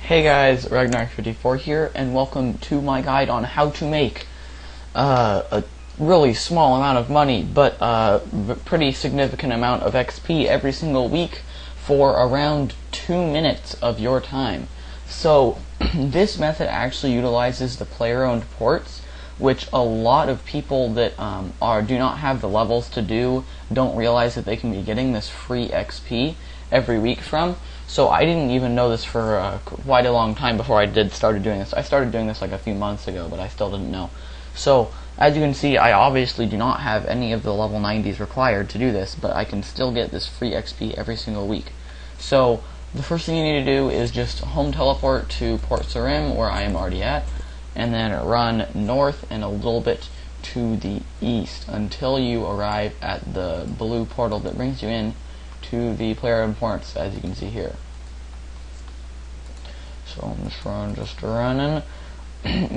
Hey guys, Ragnar54 here, and welcome to my guide on how to make a really small amount of money, but a pretty significant amount of XP every single week for around 2 minutes of your time. So, this method actually utilizes the player-owned ports, which a lot of people that do not have the levels to do don't realize that they can be getting this free XP every week from. So I didn't even know this for quite a long time before I started doing this. I started doing this like a few months ago, but I still didn't know. So as you can see, I obviously do not have any of the level 90s required to do this, but I can still get this free XP every single week. So the first thing you need to do is just home teleport to Port Sarim, where I am already at, and then run north and a little bit to the east until you arrive at the blue portal that brings you in to the player-owned ports, as you can see here. So I'm just running.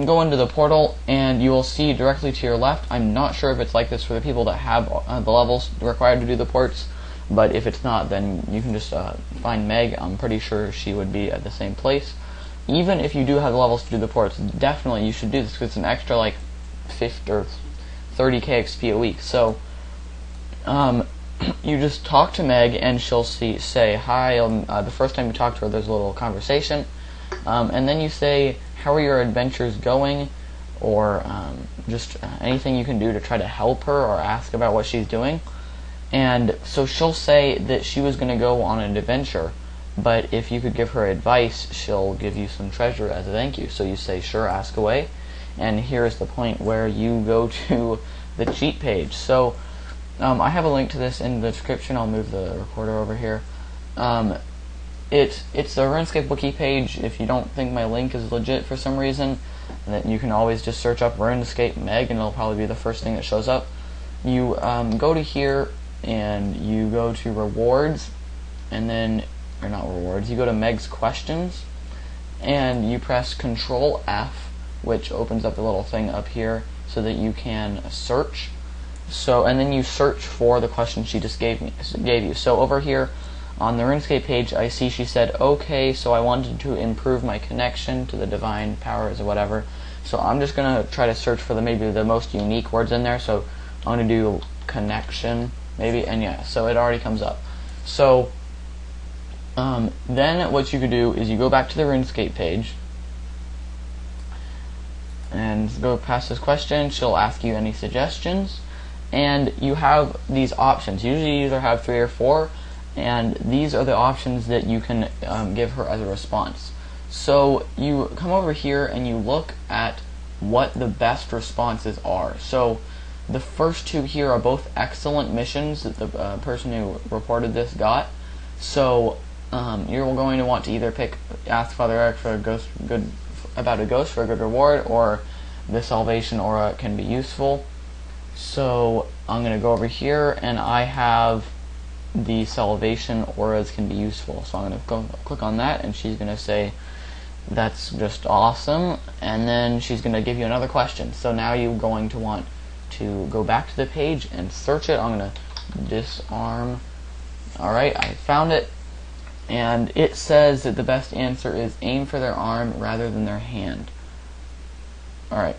Go into the portal, and you will see directly to your left. I'm not sure if it's like this for the people that have the levels required to do the ports, but if it's not, then you can just find Meg. I'm pretty sure she would be at the same place. Even if you do have the levels to do the ports, definitely you should do this because it's an extra like 50 or 30k XP a week. So you just talk to Meg, and she'll say hi. The first time you talk to her, there's a little conversation, and then you say, how are your adventures going, or just anything you can do to try to help her or ask about what she's doing. And so she'll say that she was going to go on an adventure, but if you could give her advice, she'll give you some treasure as a thank you. So you say, sure, ask away, and here's the point where you go to the cheat page. So I have a link to this in the description. I'll move the recorder over here. It's the Runescape wiki page. If you don't think my link is legit for some reason, then you can always just search up Runescape Meg, and it'll probably be the first thing that shows up. You go to here, and you go to rewards, and then, or not rewards, you go to Meg's questions, and you press Control F, which opens up a little thing up here so that you can search. So, and then you search for the question she just gave you. So over here on the Runescape page, I see she said, okay, so I wanted to improve my connection to the divine powers or whatever. So I'm just going to try to search for maybe the most unique words in there. So I'm going to do connection, maybe, and yeah, so it already comes up. So then what you could do is you go back to the Runescape page, and go past this question. She'll ask you any suggestions. And you have these options. Usually you either have 3 or 4, and these are the options that you can give her as a response. So you come over here and you look at what the best responses are. So the first 2 here are both excellent missions that the person who reported this got. So you're going to want to either ask Father Eric for about a ghost for a good reward, or the salvation aura can be useful. So I'm going to go over here, and I have the salvation auras can be useful. So I'm going to go click on that, and she's going to say, that's just awesome. And then she's going to give you another question. So now you're going to want to go back to the page and search it. I'm going to disarm. Alright, I found it. And it says that the best answer is aim for their arm rather than their hand. Alright,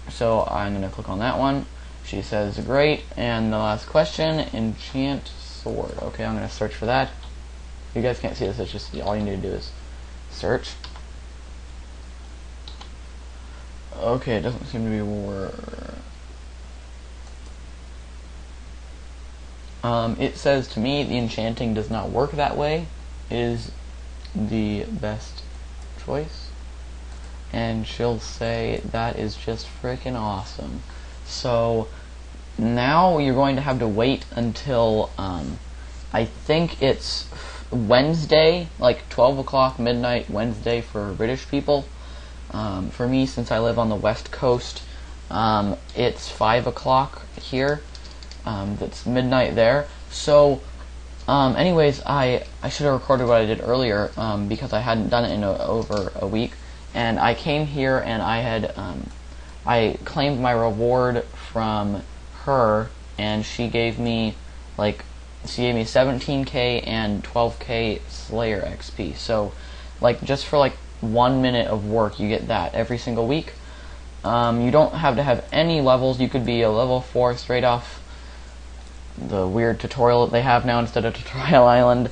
so I'm going to click on that one. She says, great. And the last question, enchant sword. Okay, I'm going to search for that. You guys can't see this, it's just all you need to do is search. Okay, it doesn't seem to be where... it says to me the enchanting does not work that way, is the best choice. And she'll say, that is just freaking awesome. So now you're going to have to wait until I think it's Wednesday, like 12 o'clock midnight Wednesday for British people. For me, since I live on the West Coast, it's 5 o'clock here. That's midnight there. So anyways, I should have recorded what I did earlier because I hadn't done it in over a week. And I came here and I had I claimed my reward from her, and she gave me 17k and 12k Slayer XP. So like just for like 1 minute of work. You get that every single week. You don't have to have any levels. You could be a level 4 straight off the weird tutorial that they have now instead of Tutorial Island,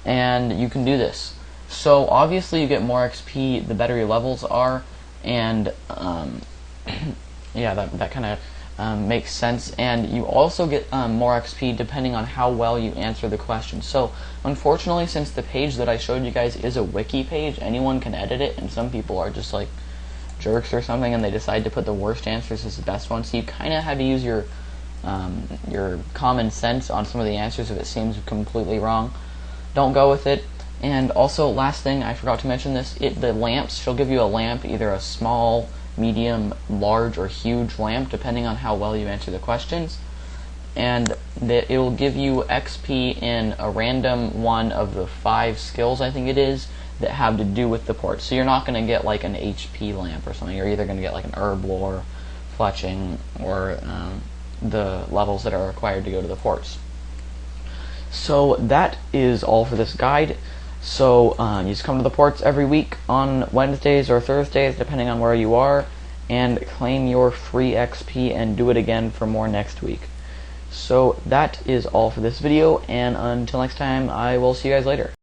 and you can do this. So obviously you get more XP the better your levels are, and yeah, that kind of makes sense. And you also get more XP depending on how well you answer the question. So unfortunately, since the page that I showed you guys is a wiki page, anyone can edit it, and some people are just like jerks or something and they decide to put the worst answers as the best ones. So you kind of have to use your common sense on some of the answers. If it seems completely wrong, don't go with it. And also, last thing, I forgot to mention this, the lamps, she'll give you a lamp, either a small, medium, large, or huge lamp, depending on how well you answer the questions. And it will give you XP in a random one of the 5 skills, I think it is, that have to do with the port. So you're not going to get like an HP lamp or something. You're either going to get like an herb lore, fletching, or the levels that are required to go to the ports. So that is all for this guide. So you just come to the ports every week on Wednesdays or Thursdays, depending on where you are, and claim your free XP and do it again for more next week. So that is all for this video, and until next time, I will see you guys later.